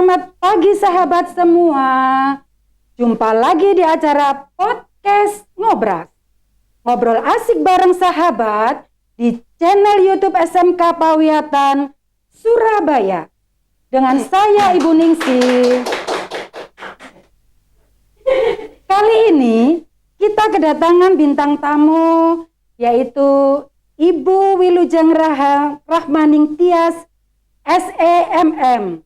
Selamat pagi sahabat semua. Jumpa lagi di acara podcast Ngobras. Ngobrol asik bareng sahabat di channel YouTube SMK Pawiatan Surabaya. Dengan saya Ibu Ningsih. Kali ini kita kedatangan bintang tamu yaitu Ibu Wilujeng Rahmaning Tias SEMM.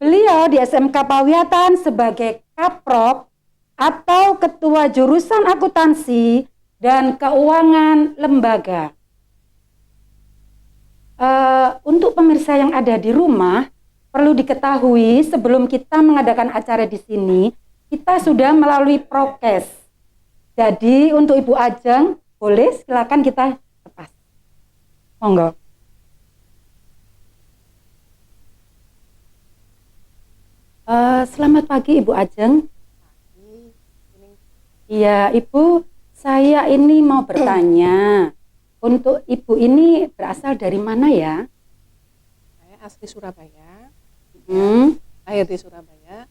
Beliau di SMK Pawiatan sebagai Kaprok atau Ketua Jurusan Akuntansi dan Keuangan Lembaga. Untuk pemirsa yang ada di rumah, perlu diketahui sebelum kita mengadakan acara di sini, kita sudah melalui prokes. Jadi untuk Ibu Ajeng, boleh silakan kita lepas. Monggo. Selamat pagi Ibu Ajeng. Iya Ibu, saya ini mau bertanya. Untuk Ibu ini berasal dari mana ya? Saya asli Surabaya, Lahir di Surabaya.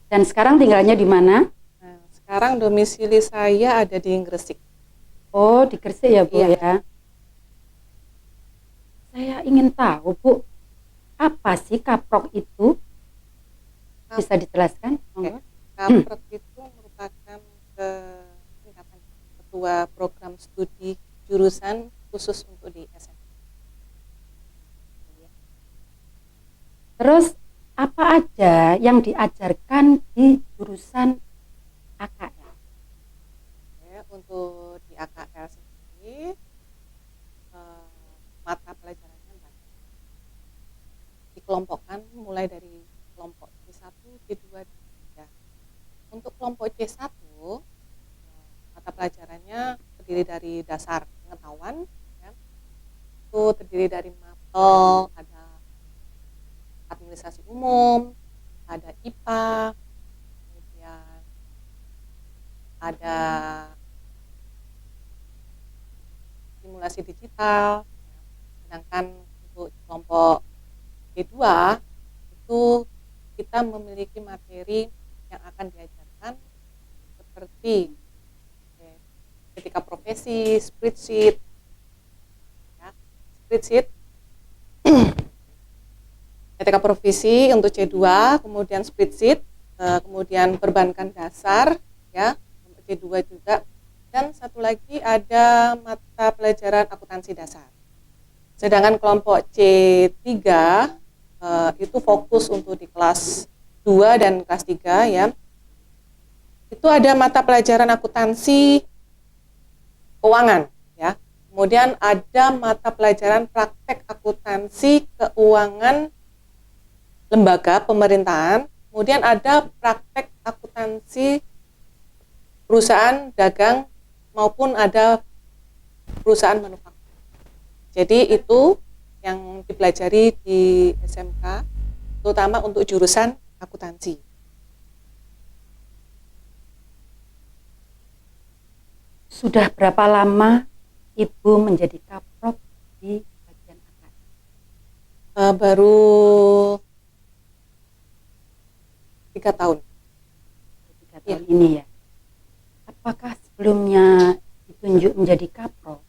Dan sekarang tinggalnya di mana? Nah, sekarang domisili saya ada di Gresik. Oh, di Gresik ya Bu Iya. ya. Saya ingin tahu Bu, apa sih Kaprok itu? Bisa dijelaskan? Oke. Kaprok itu merupakan singkatan Ketua Program Studi Jurusan Khusus untuk di SMK. Terus apa aja yang diajarkan di jurusan AKL? Oke, untuk di AKL sendiri mata pelajarannya banyak. Dikelompokkan mulai dari kelompok C1, C2, C3. Untuk kelompok C1 mata pelajarannya terdiri dari dasar pengetahuan, ya. Itu terdiri dari mapel, ada administrasi umum, ada IPA, kemudian ada simulasi digital. Sedangkan untuk kelompok D2 itu kita memiliki materi yang akan diajarkan seperti ketika profesi, spreadsheet, ya, ketika profesi untuk C2, kemudian spreadsheet, kemudian perbankan dasar, ya, untuk C2 juga, dan satu lagi ada mata pelajaran akuntansi dasar. Sedangkan kelompok C3 itu fokus untuk di kelas 2 dan kelas 3, ya. Itu ada mata pelajaran akuntansi keuangan, ya. Kemudian ada mata pelajaran praktek akuntansi keuangan lembaga pemerintahan, kemudian ada praktek akuntansi perusahaan dagang maupun ada perusahaan manufaktur. Jadi itu yang dipelajari di SMK, terutama untuk jurusan akuntansi. Sudah berapa lama Ibu menjadi Kaprok di bagian AKL? Baru 3 tahun. 3 tahun ini ya. Apakah sebelumnya ditunjuk menjadi Kaprok?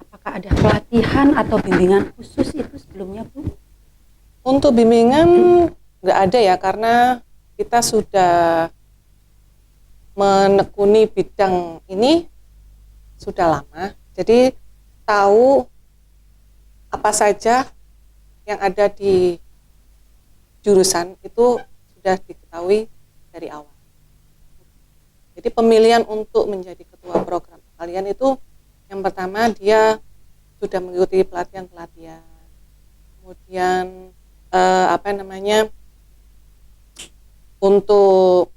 Apakah ada pelatihan atau bimbingan khusus itu sebelumnya Bu? Untuk bimbingan nggak ada ya, karena kita sudah menekuni bidang ini sudah lama. Jadi tahu apa saja yang ada di jurusan itu sudah diketahui dari awal. Jadi pemilihan untuk menjadi ketua program kalian itu yang pertama dia sudah mengikuti pelatihan-pelatihan. Kemudian untuk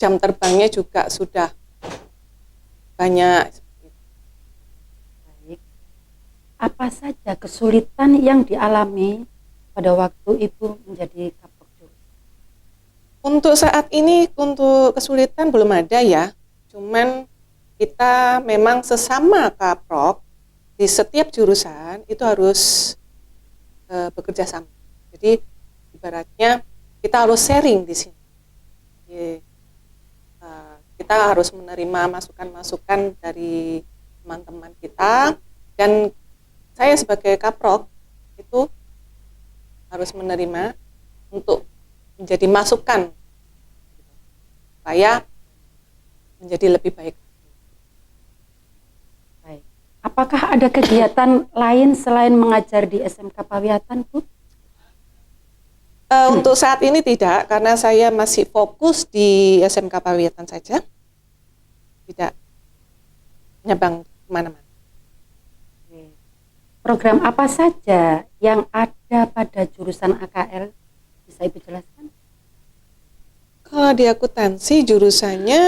jam terbangnya juga sudah banyak. Baik. Apa saja kesulitan yang dialami pada waktu Ibu menjadi Kaprok jurusan? Untuk saat ini untuk kesulitan belum ada ya. Cuman kita memang sesama Kaprok di setiap jurusan itu harus bekerja sama. Jadi ibaratnya kita harus sharing di sini. Jadi, kita harus menerima masukan-masukan dari teman-teman kita, dan saya sebagai kaprok itu harus menerima untuk menjadi masukan supaya menjadi lebih baik. Baik. Apakah ada kegiatan lain selain mengajar di SMK Pawiatan, Bu? Untuk saat ini tidak, karena saya masih fokus di SMK Pawiatan saja, tidak nyabang kemana-mana. Program apa saja yang ada pada jurusan AKL? Bisa Ibu jelaskan? Kalau di akuntansi jurusannya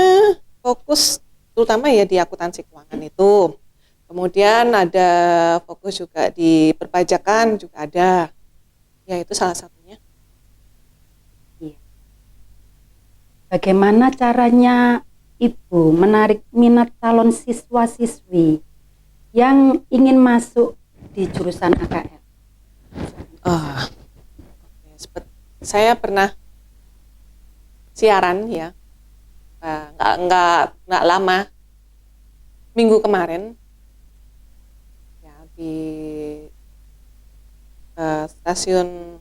fokus terutama ya di akuntansi keuangan itu. Kemudian ada fokus juga di perpajakan juga ada. Ya itu salah satunya. Iya. Bagaimana caranya Ibu menarik minat calon siswa-siswi yang ingin masuk di jurusan AKL? Saya pernah siaran ya, nggak lama, minggu kemarin ya di stasiun,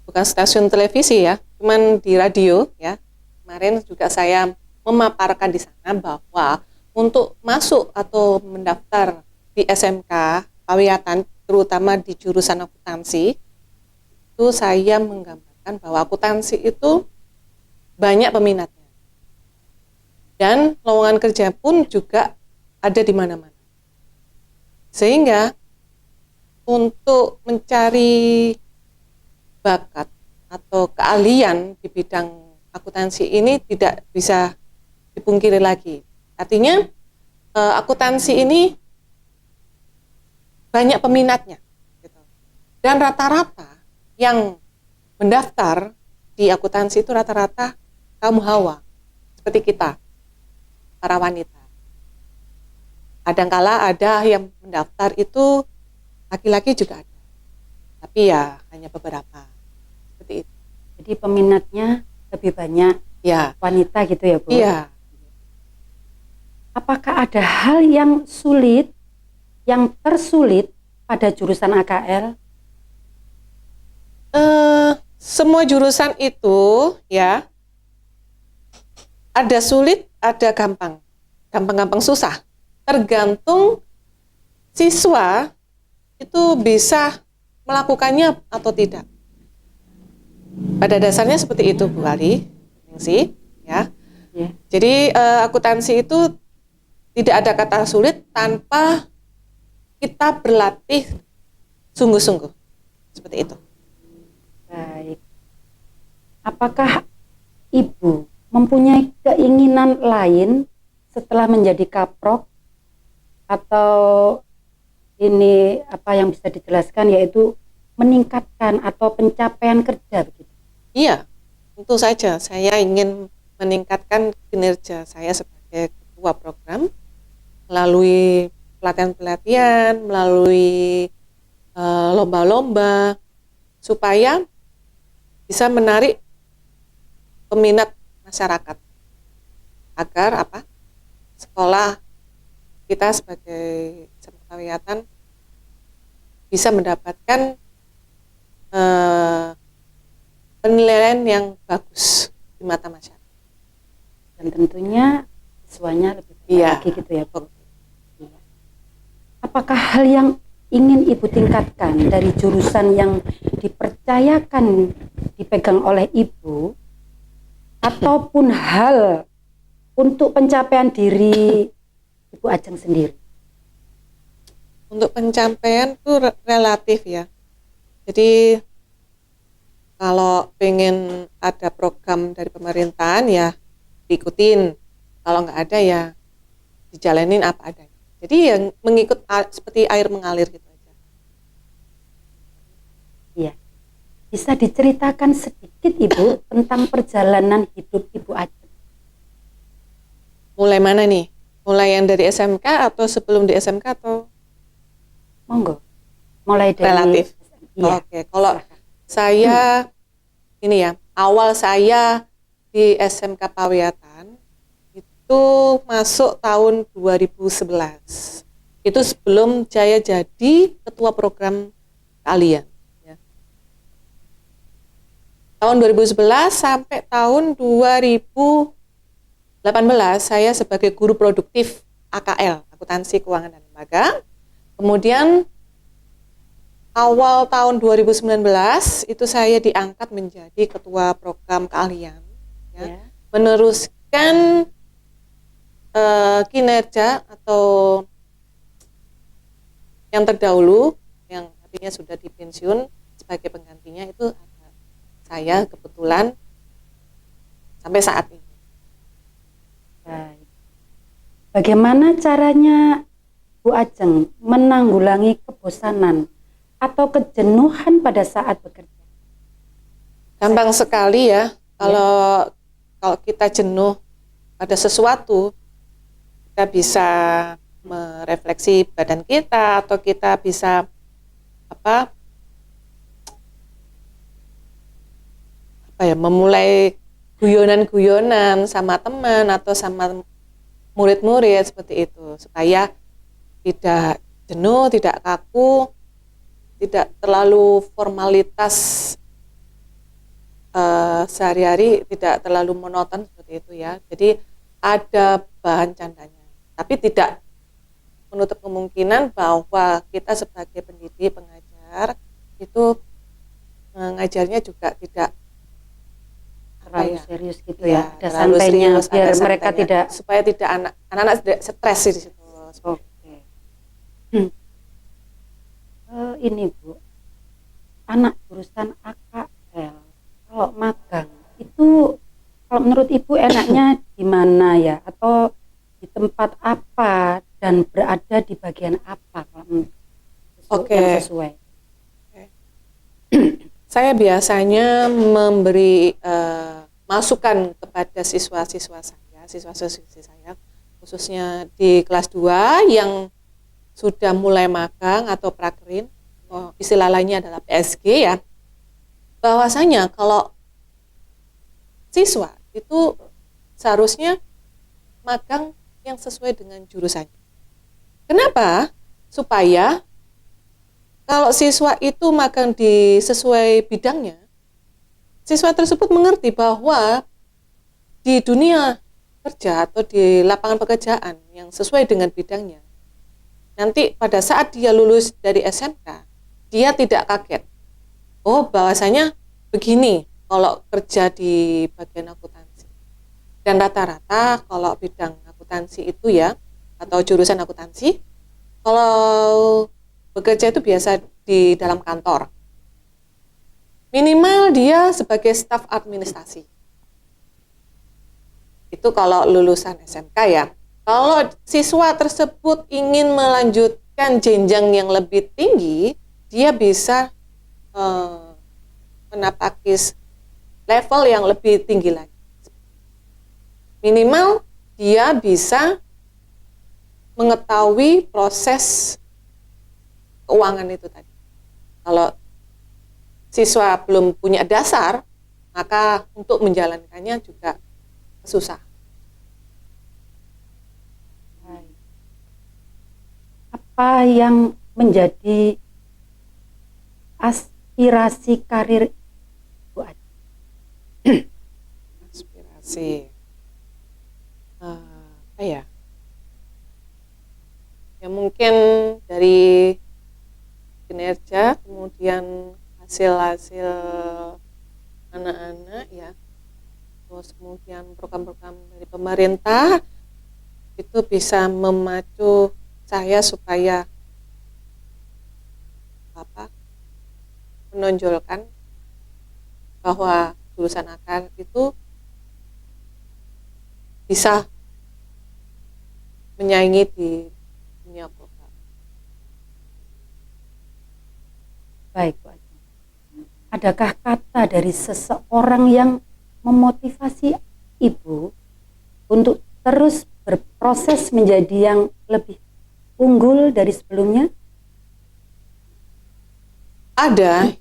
bukan stasiun televisi ya, cuman di radio ya. Kemarin juga saya memaparkan di sana bahwa untuk masuk atau mendaftar di SMK Pawiatan, terutama di jurusan akuntansi, itu saya menggambarkan bahwa akuntansi itu banyak peminatnya. Dan lowongan kerja pun juga ada di mana-mana. Sehingga untuk mencari bakat atau keahlian di bidang akuntansi ini tidak bisa dipungkiri lagi. Artinya akuntansi ini banyak peminatnya. Gitu. Dan rata-rata yang mendaftar di akuntansi itu rata-rata kaum hawa, seperti kita, para wanita. Kadangkala ada yang mendaftar itu laki-laki juga ada, tapi ya hanya beberapa, seperti itu. Jadi peminatnya lebih banyak Ya, wanita gitu ya, Bu? iya. Apakah ada hal yang sulit, yang tersulit pada jurusan AKL? Semua jurusan itu ya ada sulit, ada gampang, gampang-gampang susah. Tergantung siswa itu bisa melakukannya atau tidak. Pada dasarnya seperti itu, Bu Ali, sih, ya. Ya. Jadi akuntansi itu tidak ada kata sulit tanpa kita berlatih sungguh-sungguh, seperti itu. Baik. Apakah Ibu mempunyai keinginan lain setelah menjadi kaprok, atau ini apa yang bisa dijelaskan, yaitu meningkatkan atau pencapaian kerja begitu? Iya, tentu saja saya ingin meningkatkan kinerja saya sebagai ketua program melalui pelatihan-pelatihan, melalui lomba-lomba, supaya bisa menarik peminat masyarakat agar sekolah kita sebagai SMK Pawiatan bisa mendapatkan penilaian yang bagus di mata masyarakat. Dan tentunya siswanya lebih banyak lagi gitu ya, Bu. Iya. Apakah hal yang ingin Ibu tingkatkan dari jurusan yang dipercayakan dipegang oleh Ibu, ataupun hal untuk pencapaian diri Ibu Ajeng sendiri? Untuk pencapaian itu relatif ya. Jadi kalau pengen ada program dari pemerintahan ya diikutin, kalau nggak ada ya dijalanin apa adanya. Jadi yang mengikut seperti air mengalir gitu aja. Iya. Bisa diceritakan sedikit Ibu tentang perjalanan hidup Ibu Ajeng? Mulai mana nih? Mulai yang dari SMK atau sebelum di SMK atau? Monggo. Mulai dari Relatif. Iya. Oke, kalau silakan. saya ini ya, awal saya di SMK Pawiatan itu masuk tahun 2011. Itu sebelum saya jadi ketua program keahlian. Ya. Tahun 2011 sampai tahun 2018 saya sebagai guru produktif AKL, Akuntansi Keuangan dan Lembaga. Kemudian awal tahun 2019 itu saya diangkat menjadi ketua program keahlian, ya. Ya. Meneruskan kinerja atau yang terdahulu yang artinya sudah dipensiun, sebagai penggantinya itu ada saya kebetulan sampai saat ini. Baik. Bagaimana caranya Bu Ajeng menanggulangi kebosanan atau kejenuhan pada saat bekerja? Gampang sekali ya, kalau kita jenuh pada sesuatu, kita bisa merefleksi badan kita, atau kita bisa memulai guyonan-guyonan sama teman atau sama murid-murid seperti itu, supaya tidak jenuh, tidak kaku, tidak terlalu formalitas sehari-hari, tidak terlalu monoton seperti itu ya. Jadi ada bahan candanya, tapi tidak menutup kemungkinan bahwa kita sebagai pendidik, pengajar itu mengajarnya juga tidak Terlalu serius gitu ya, ya, ada terlalu santainya serius, biar ada mereka santainya, tidak. supaya tidak anak-anak tidak stres di situ. Oke. Ini Bu, anak jurusan AKL kalau magang itu, kalau menurut Ibu enaknya di mana ya, atau di tempat apa dan berada di bagian apa kalau yang sesuai? Saya biasanya memberi masukan kepada siswa-siswa saya, khususnya di kelas 2 yang sudah mulai magang atau prakerin, istilah lainnya adalah PSG ya, bahwasanya kalau siswa itu seharusnya magang yang sesuai dengan jurusannya. Kenapa? Supaya kalau siswa itu magang di sesuai bidangnya, siswa tersebut mengerti bahwa di dunia kerja atau di lapangan pekerjaan yang sesuai dengan bidangnya, nanti pada saat dia lulus dari SMK, dia tidak kaget. Oh, bahwasanya begini kalau kerja di bagian akuntansi. Dan rata-rata kalau bidang akuntansi itu ya, atau jurusan akuntansi, kalau bekerja itu biasa di dalam kantor. Minimal dia sebagai staf administrasi. Itu kalau lulusan SMK ya. Kalau siswa tersebut ingin melanjutkan jenjang yang lebih tinggi, dia bisa menapaki level yang lebih tinggi lagi. Minimal dia bisa mengetahui proses keuangan itu tadi. Kalau siswa belum punya dasar, maka untuk menjalankannya juga susah. Apa yang menjadi aspirasi karir Bu Ajeng? Aspirasi apa ya? Ya mungkin dari kinerja, kemudian hasil-hasil anak-anak ya, terus kemudian program-program dari pemerintah itu bisa memacu saya supaya menonjolkan bahwa jurusan AKL itu bisa menyaingi di dunia global. Baik, Bu Ajeng. Adakah kata dari seseorang yang memotivasi Ibu untuk terus berproses menjadi yang lebih unggul dari sebelumnya? Ada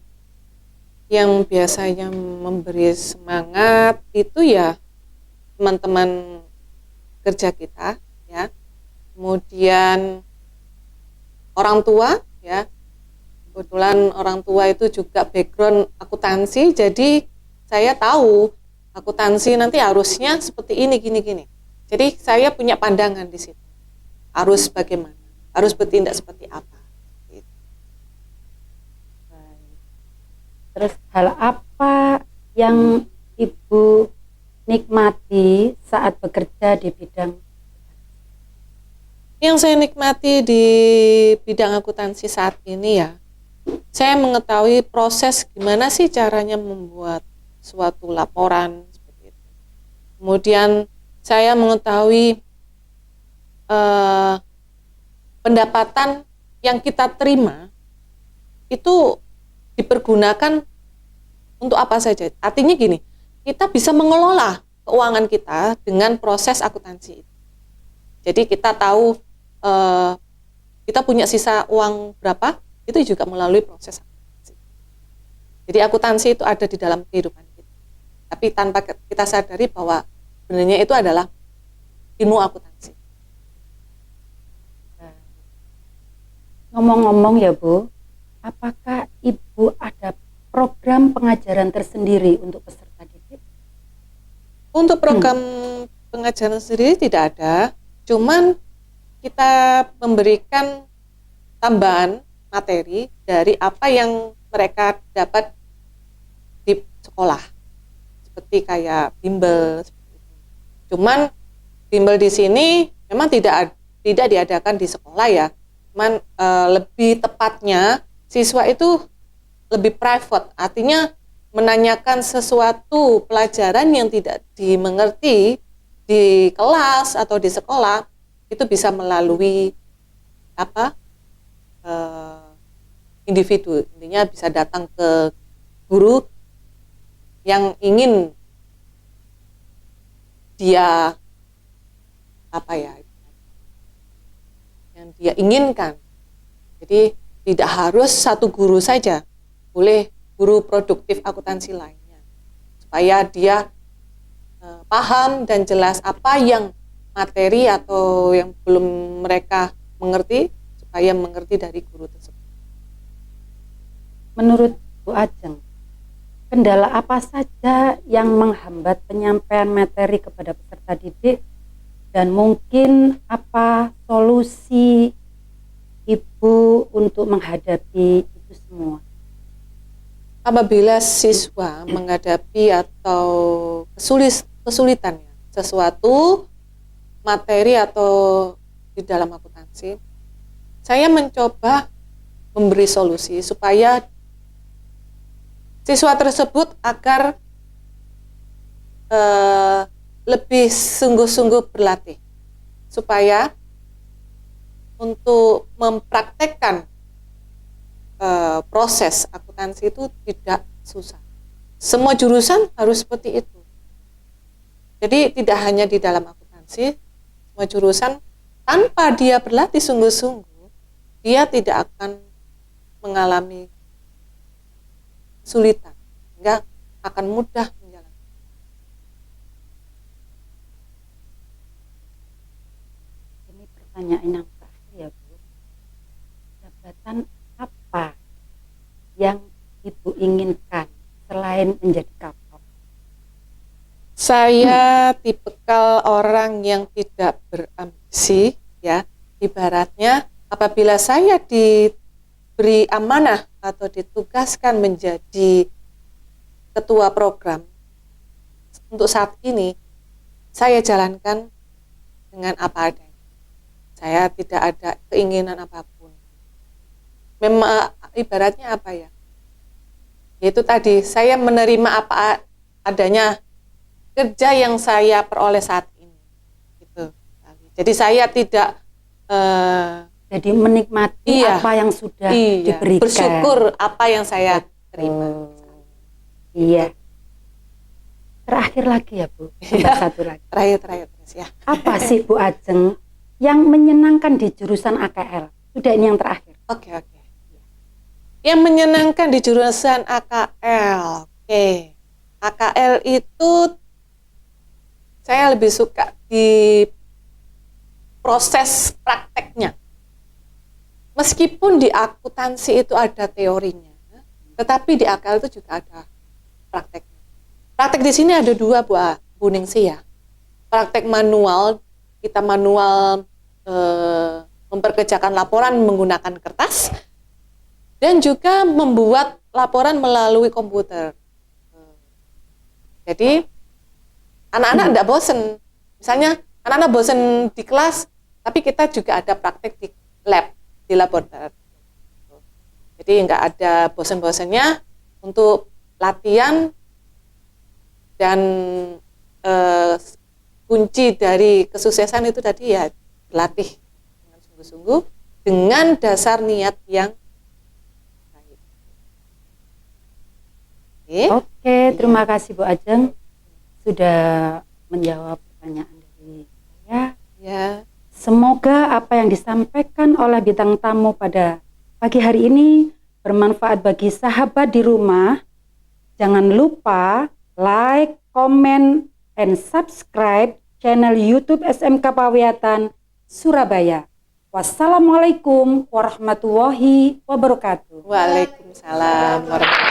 yang biasanya memberi semangat itu ya teman-teman kerja kita ya. Kemudian orang tua ya. Kebetulan orang tua itu juga background akuntansi, jadi saya tahu akuntansi nanti harusnya seperti ini gini-gini. Jadi saya punya pandangan di situ. Harus bagaimana? Harus bertindak seperti apa? Terus hal apa yang Ibu nikmati saat bekerja di bidang? Yang saya nikmati di bidang akuntansi saat ini ya, saya mengetahui proses gimana sih caranya membuat suatu laporan seperti itu. Kemudian saya mengetahui pendapatan yang kita terima itu dipergunakan untuk apa saja. Artinya gini, kita bisa mengelola keuangan kita dengan proses akuntansi. Jadi kita tahu kita punya sisa uang berapa, itu juga melalui proses akuntansi. Jadi akuntansi itu ada di dalam kehidupan kita. Tapi tanpa kita sadari bahwa sebenarnya itu adalah ilmu akuntansi. Ngomong-ngomong ya Bu, apakah Ibu ada program pengajaran tersendiri untuk peserta didik? Untuk program pengajaran sendiri tidak ada, cuman kita memberikan tambahan materi dari apa yang mereka dapat di sekolah, seperti kayak bimbel. Cuman bimbel di sini memang tidak diadakan di sekolah ya, cuman lebih tepatnya siswa itu lebih private, artinya menanyakan sesuatu pelajaran yang tidak dimengerti di kelas atau di sekolah, itu bisa melalui individu. Intinya bisa datang ke guru yang ingin dia yang dia inginkan. Jadi tidak harus satu guru saja, boleh guru produktif akuntansi lainnya, supaya dia paham dan jelas apa yang materi atau yang belum mereka mengerti, supaya mengerti dari guru tersebut. Menurut Bu Ajeng, kendala apa saja yang menghambat penyampaian materi kepada peserta didik, dan mungkin apa solusi Ibu untuk menghadapi itu semua? Apabila siswa menghadapi atau kesulitan sesuatu materi atau di dalam akuntansi, saya mencoba memberi solusi supaya siswa tersebut agar lebih sungguh-sungguh berlatih, supaya untuk mempraktekkan proses akuntansi itu tidak susah. Semua jurusan harus seperti itu. Jadi tidak hanya di dalam akuntansi, semua jurusan tanpa dia berlatih sungguh-sungguh, dia tidak akan mengalami kesulitan, sehingga akan mudah menjalankan. Ini pertanyaan yang terakhir ya Bu. Jabatan apa yang Ibu inginkan selain menjadi kapolres? Saya tipikal orang yang tidak berambisi ya. Ibaratnya apabila saya diberi amanah atau ditugaskan menjadi ketua program, untuk saat ini saya jalankan dengan apa adanya. Saya tidak ada keinginan apapun. Memang ibaratnya apa ya? Yaitu tadi, saya menerima apa adanya kerja yang saya peroleh saat ini. Gitu. Jadi saya tidak jadi menikmati apa yang sudah diberikan. Bersyukur apa yang saya terima. Iya. Terakhir lagi ya Bu, satu lagi. Terakhir ya. Apa sih Bu Ajeng yang menyenangkan di jurusan AKL? Sudah, ini yang terakhir. Oke. Yang menyenangkan di jurusan AKL. Oke. AKL itu saya lebih suka di proses prakteknya. Meskipun di akuntansi itu ada teorinya, tetapi di AKL itu juga ada prakteknya. Praktek di sini ada dua, Bu Ningsih ya. Praktek manual, kita manual memperkerjakan laporan menggunakan kertas, dan juga membuat laporan melalui komputer. Jadi anak-anak tidak bosen. Misalnya anak-anak bosen di kelas, tapi kita juga ada praktek di lab, di laboratorium. Jadi nggak ada bosen-bosennya untuk latihan, dan kunci dari kesuksesan itu tadi ya berlatih dengan sungguh-sungguh dengan dasar niat yang baik. Oke, terima kasih Bu Ajeng sudah menjawab pertanyaan dari saya. Ya. Semoga apa yang disampaikan oleh bintang tamu pada pagi hari ini bermanfaat bagi sahabat di rumah. Jangan lupa like, comment, and subscribe channel YouTube SMK Pawiatan Surabaya. Wassalamualaikum warahmatullahi wabarakatuh. Waalaikumsalam warahmatullahi wabarakatuh.